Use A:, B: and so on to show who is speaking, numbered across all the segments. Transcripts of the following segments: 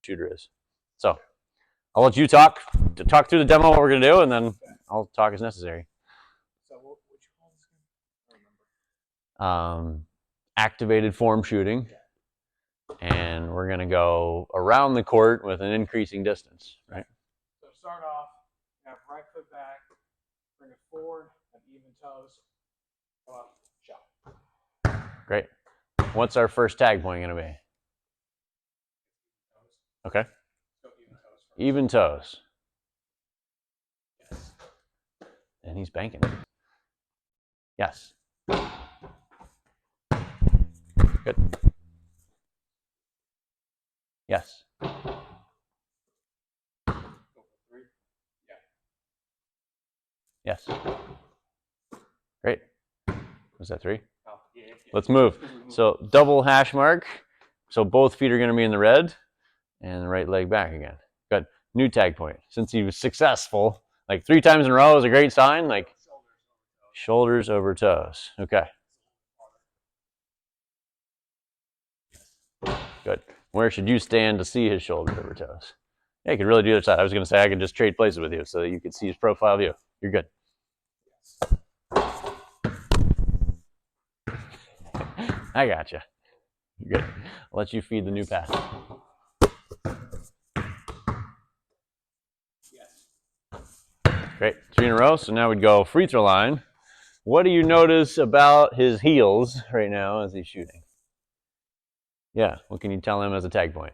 A: shooter is. So I'll let you talk through the demo, what we're going to do, and then I'll talk as necessary.
B: So what you call this game? I don't remember.
A: Activated form shooting. And we're going to go around the court with an increasing distance, right?
B: So start off, have right foot back, bring it forward, have even toes, go up, shot.
A: Great. What's our first tag point going to be? Okay. Even toes.
B: Yes.
A: And he's banking. Yes. Good. Yes.
B: Go for 3. Yeah.
A: Yes. Great. Was that 3?
B: Oh, yeah.
A: Let's move. So double hash mark. So both feet are going to be in the red, and the right leg back again. Good. New tag point. Since he was successful, like 3 times in a row is a great sign. Like shoulders over toes. Okay. Good. Where should you stand to see his shoulders over toes? Yeah, you could really do the other side. I was going to say I could just trade places with you so that you could see his profile view. You're good. I gotcha. You're good. I'll let you feed the new pass.
B: Yes.
A: Great. 3 in a row. So now we'd go free throw line. What do you notice about his heels right now as he's shooting? Yeah. What can you tell him as a tag point?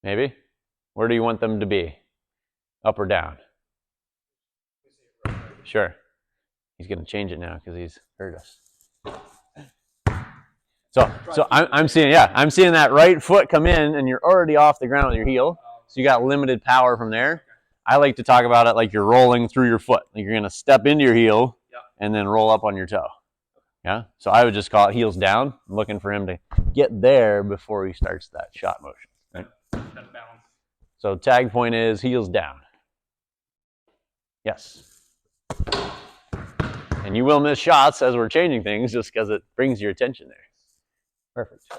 A: Maybe? Where do you want them to be? Up or down? Sure. He's going to change it now because he's heard us. So I'm seeing that right foot come in, and you're already off the ground with your heel. So you got limited power from there. I like to talk about it like you're rolling through your foot. Like you're going to step into your heel and then roll up on your toe. Yeah. So I would just call it heels down. I'm looking for him to get there before he starts that shot motion. Right?
B: That's balance.
A: So tag point is heels down. Yes. And you will miss shots as we're changing things just because it brings your attention there. Perfect.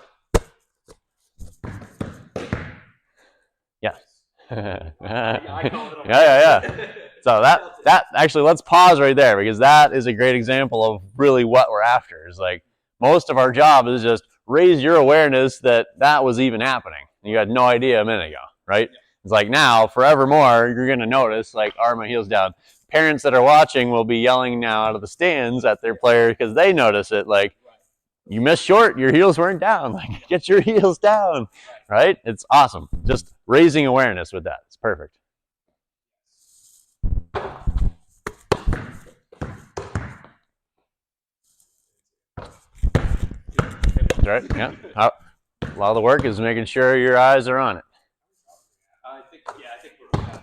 A: Yes. Yeah. So that actually, let's pause right there because that is a great example of really what we're after. Is like most of our job is just raise your awareness that was even happening. You had no idea a minute ago, right? It's like now, forevermore, you're going to notice, like, are my heels down? Parents that are watching will be yelling now out of the stands at their player because they notice it. Like, you missed short, your heels weren't down. Like, get your heels down, right? It's awesome. Just raising awareness with that. It's perfect. That's right. Yeah. A lot of the work is making sure your eyes are on it.
B: I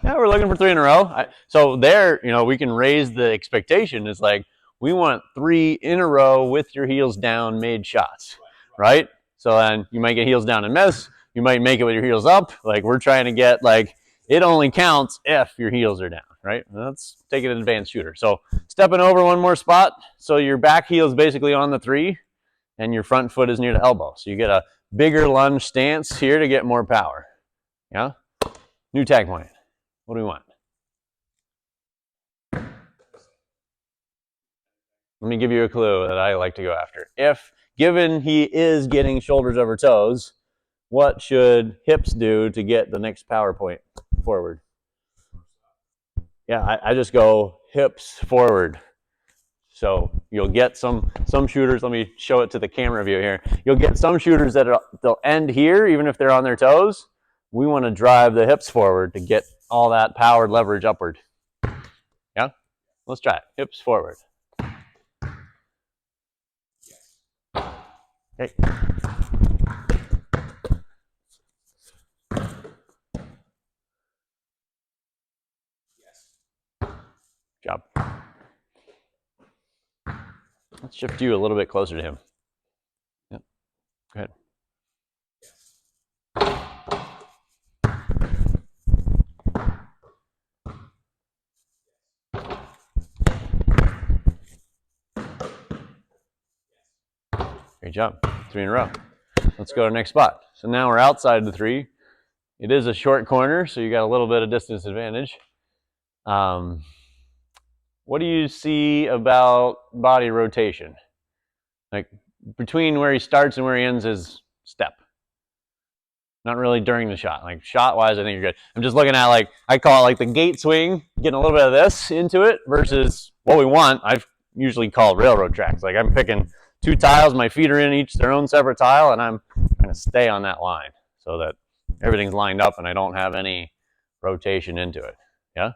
B: think
A: we're looking for 3 in a row. So there, we can raise the expectation. It's like we want 3 in a row with your heels down made shots, right? So then you might get heels down and miss. You might make it with your heels up. Like we're trying to get like it only counts if your heels are down, right? Let's take an advanced shooter. So stepping over one more spot. So your back heel is basically on the 3 and your front foot is near the elbow. So you get a bigger lunge stance here to get more power. Yeah? New tag point. What do we want? Let me give you a clue that I like to go after. If, given he is getting shoulders over toes, what should hips do to get the next power point forward? Yeah, I just go hips forward. So you'll get some shooters, let me show it to the camera view here. You'll get some shooters that they'll end here, even if they're on their toes. We want to drive the hips forward to get all that powered leverage upward. Yeah? Let's try it. Hips forward. Okay. Job. Let's shift you a little bit closer to him. Yep. Go ahead. Great job. 3 in a row. Let's go to the next spot. So now we're outside the 3. It is a short corner, so you got a little bit of distance advantage. What do you see about body rotation? Like between where he starts and where he ends his step. Not really during the shot. Like shot-wise, I think you're good. I'm just looking at, like, I call it like the gate swing, getting a little bit of this into it versus what we want. I usually call railroad tracks. Like I'm picking 2 tiles, my feet are in each their own separate tile, and I'm going to stay on that line so that everything's lined up and I don't have any rotation into it. Yeah?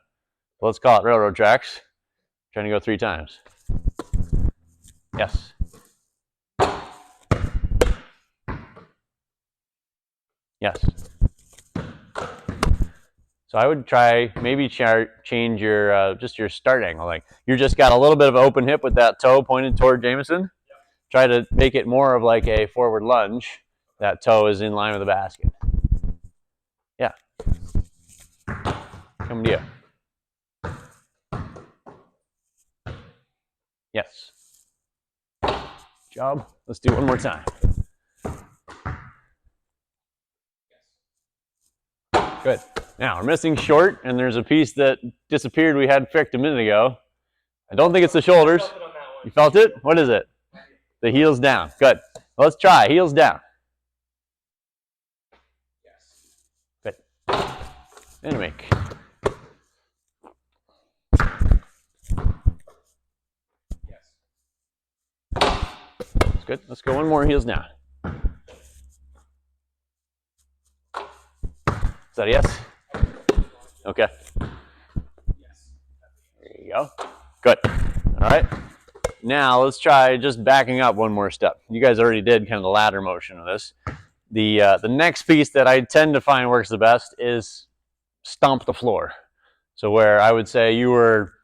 A: So let's call it railroad tracks. Trying to go 3 times. Yes. Yes. So I would try maybe change your just your start angle. Like you just got a little bit of open hip with that toe pointed toward Jameson. Try to make it more of like a forward lunge. That toe is in line with the basket. Yeah. Coming to you. Yes. Job. Let's do it one more time. Good. Now we're missing short, and there's a piece that disappeared we had picked a minute ago. I don't think it's the shoulders. You felt it? What is it? The heels down. Good. Let's try. Heels down. Good. And make. That's good. Let's go one more heels down. Is that a yes? Okay. There you go. Good. All right. Now let's try just backing up one more step. You guys already did kind of the ladder motion of this. The next piece that I tend to find works the best is stomp the floor. So where I would say you were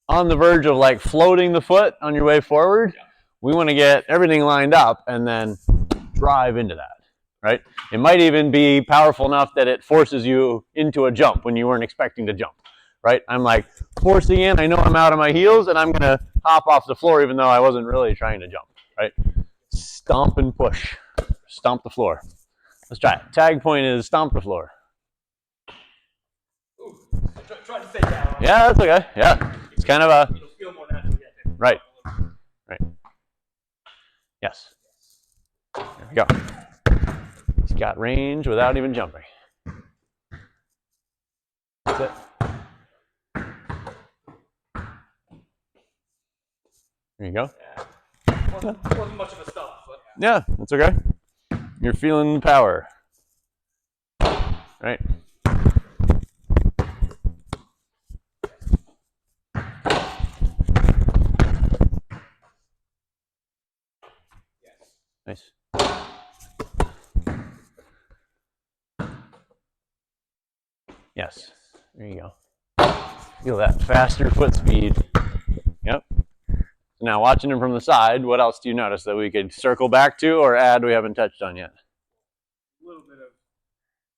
A: on the verge of like floating the foot on your way forward, we want to get everything lined up and then drive into that. Right? It might even be powerful enough that it forces you into a jump when you weren't expecting to jump. Right? I'm like forcing in. I know I'm out of my heels, and I'm gonna hop off the floor even though I wasn't really trying to jump. Right? Stomp and push. Stomp the floor. Let's try it. Tag point is stomp the floor.
B: Ooh, try to stay down.
A: Yeah, that's okay. Yeah, it's kind of a right. Right. Yes. There we go. He's got range without even jumping. That's it. There you go.
B: Yeah. Wasn't much of a stuff, but
A: yeah, that's okay. You're feeling the power. Right. Nice. Yes. There you go. Feel that faster foot speed. Yep. So now watching him from the side, what else do you notice that we could circle back to or add we haven't touched on yet?
B: a little bit of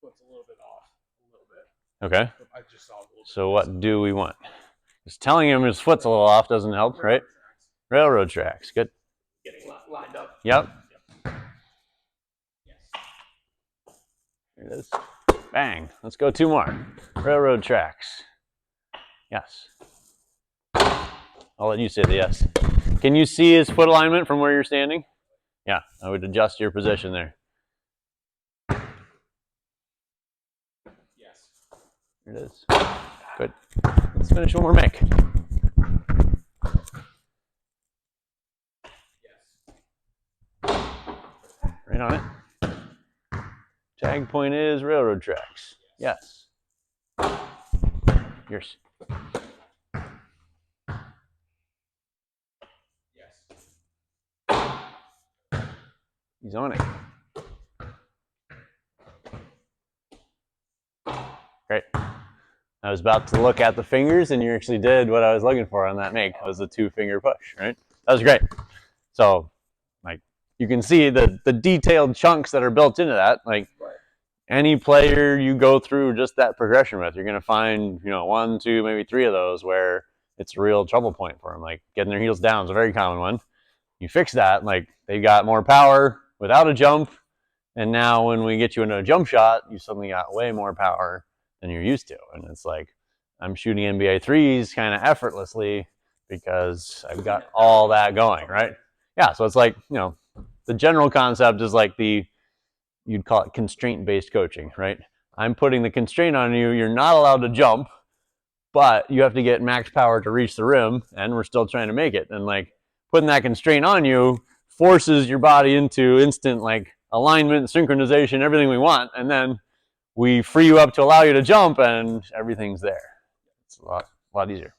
B: foot's a little bit off. A little bit.
A: Okay.
B: I just saw a little bit.
A: So what do we want? Just telling him his foot's a little off doesn't help, right? Railroad tracks. Good.
B: Getting lined up.
A: Yep.
B: Yes.
A: Here it is. Bang. Let's go 2 more. Railroad tracks. Yes. I'll let you say the yes. Can you see his foot alignment from where you're standing? Yeah, I would adjust your position there.
B: Yes.
A: Here it is. Good. Let's finish one more make.
B: Yes.
A: Right on it. Tag point is railroad tracks. Yes. Yours.
B: Yes.
A: He's on it. Great. I was about to look at the fingers, and you actually did what I was looking for on that make. It was a 2-finger push, right? That was great. So, like, you can see the detailed chunks that are built into that. Like, any player you go through just that progression with, you're going to find, 1, 2, maybe 3 of those where it's a real trouble point for them. Like, getting their heels down is a very common one. You fix that, like, they got more power without a jump, And now when we get you into a jump shot, you suddenly got way more power than you're used to. And it's like, I'm shooting NBA threes kind of effortlessly because I've got all that going, right? Yeah, so it's like, the general concept is like you'd call it constraint-based coaching, right? I'm putting the constraint on you. You're not allowed to jump, but you have to get max power to reach the rim, and we're still trying to make it. And like putting that constraint on you forces your body into instant like alignment, synchronization, everything we want, and then we free you up to allow you to jump, and everything's there. It's a lot easier.